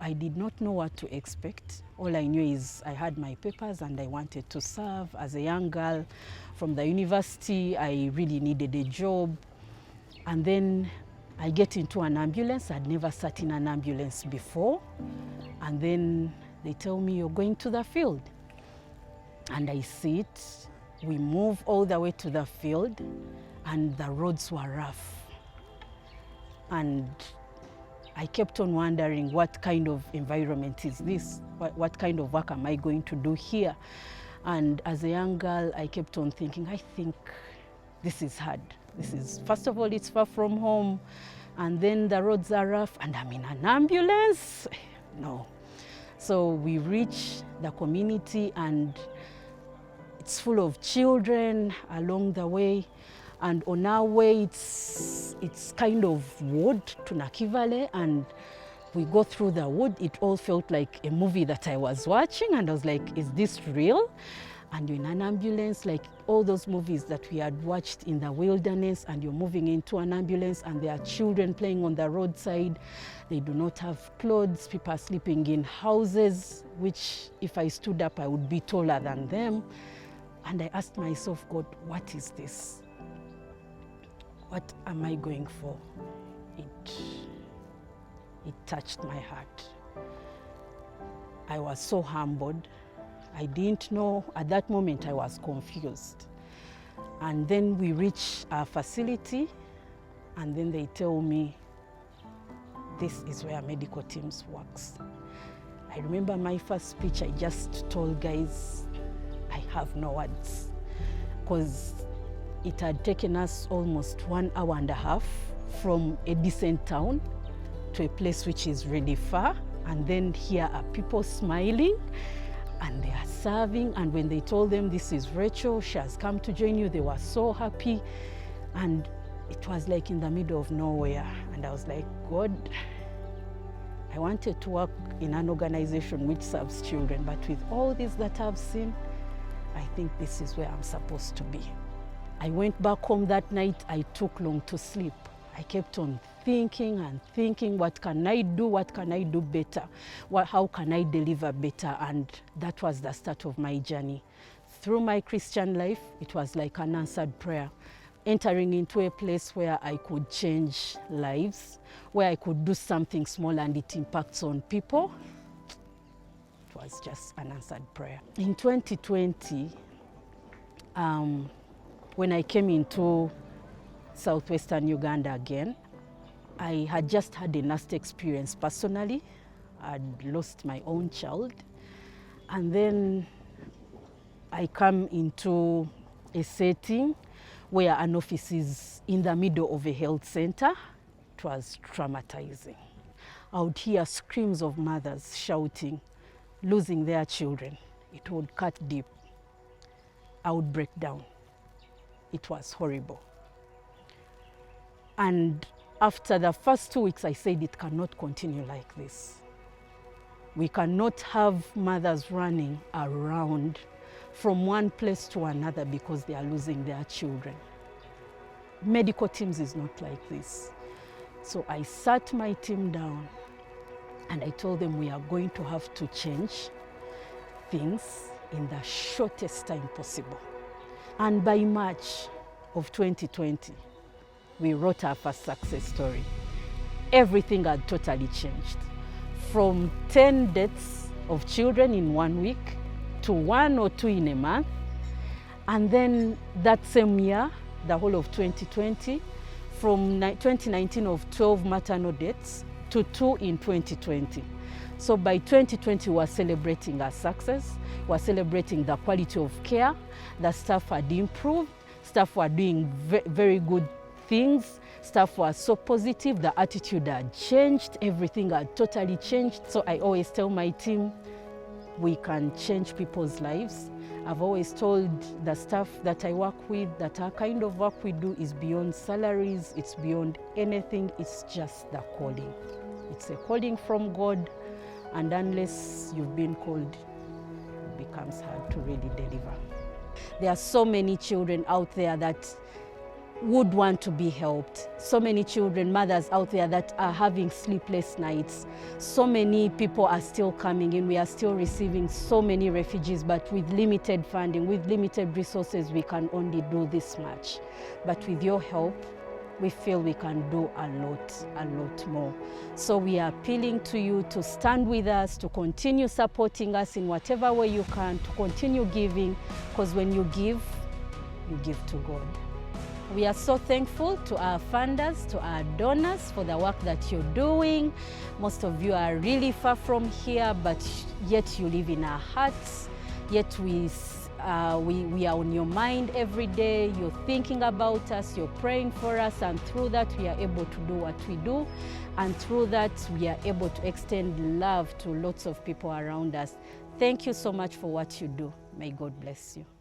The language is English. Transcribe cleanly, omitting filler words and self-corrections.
I did not know what to expect. All I knew is I had my papers and I wanted to serve. As a young girl from the university, I really needed a job. And then I get into an ambulance. I'd never sat in an ambulance before. And then they tell me, you're going to the field. And I sit. We move all the way to the field, and the roads were rough. And I kept on wondering, what kind of environment is this? What kind of work am I going to do here? And as a young girl, I kept on thinking, I think this is hard. First of all, it's far from home, and then the roads are rough, and I'm in an ambulance. No. So we reach the community, and it's full of children along the way. And on our way, it's kind of wood to Nakivale, and we go through the wood. It all felt like a movie that I was watching, and I was like, is this real? And you're in an ambulance, like all those movies that we had watched in the wilderness, and you're moving into an ambulance, and there are children playing on the roadside. They do not have clothes. People are sleeping in houses, which if I stood up, I would be taller than them. And I asked myself, God, what is this? What am I going for? It touched my heart. I was so humbled. I didn't know, at that moment I was confused. And then we reach our facility, and then they tell me, this is where medical teams works. I remember my first speech, I just told guys, I have no words, because it had taken us almost 1.5 hours from a decent town to a place which is really far. And then here are people smiling, and they are serving. And when they told them, this is Racheal, she has come to join you, they were so happy. And it was like in the middle of nowhere. And I was like, God, I wanted to work in an organization which serves children, but with all this that I've seen, I think this is where I'm supposed to be. I went back home that night. I took long to sleep. I kept on thinking and thinking, what can I do? What can I do better? How can I deliver better? And that was the start of my journey. Through my Christian life, it was like an answered prayer. Entering into a place where I could change lives, where I could do something small and it impacts on people. It was just an answered prayer. In 2020, when I came into southwestern Uganda again, I had just had a nasty experience personally. I'd lost my own child. And then I come into a setting where an office is in the middle of a health center. It was traumatizing. I would hear screams of mothers shouting, losing their children. It would cut deep. I would break down. It was horrible. And after the first 2 weeks, I said it cannot continue like this. We cannot have mothers running around from one place to another because they are losing their children. Medical teams is not like this. So I sat my team down and I told them we are going to have to change things in the shortest time possible. And by March of 2020, we wrote our first success story. Everything had totally changed. From 10 deaths of children in 1 week to 1 or 2 in a month. And then that same year, the whole of 2020, from 2019 of 12 maternal deaths to 2 in 2020. So by 2020, we're celebrating our success. We're celebrating the quality of care. The staff had improved. Staff were doing very good things. Staff were so positive. The attitude had changed. Everything had totally changed. So I always tell my team, we can change people's lives. I've always told the staff that I work with that our kind of work we do is beyond salaries. It's beyond anything. It's just the calling. It's a calling from God. And unless you've been called, it becomes hard to really deliver. There are so many children out there that would want to be helped. So many children, mothers out there that are having sleepless nights. So many people are still coming in. We are still receiving so many refugees, but with limited funding, with limited resources, we can only do this much. But with your help, we feel we can do a lot more. So we are appealing to you to stand with us, to continue supporting us in whatever way you can, to continue giving, because when you give to God. We are so thankful to our funders, to our donors for the work that you're doing. Most of you are really far from here, but yet you live in our hearts. Yet we are on your mind every day. You're thinking about us, you're praying for us, and through that we are able to do what we do. And through that we are able to extend love to lots of people around us. Thank you so much for what you do. May God bless you.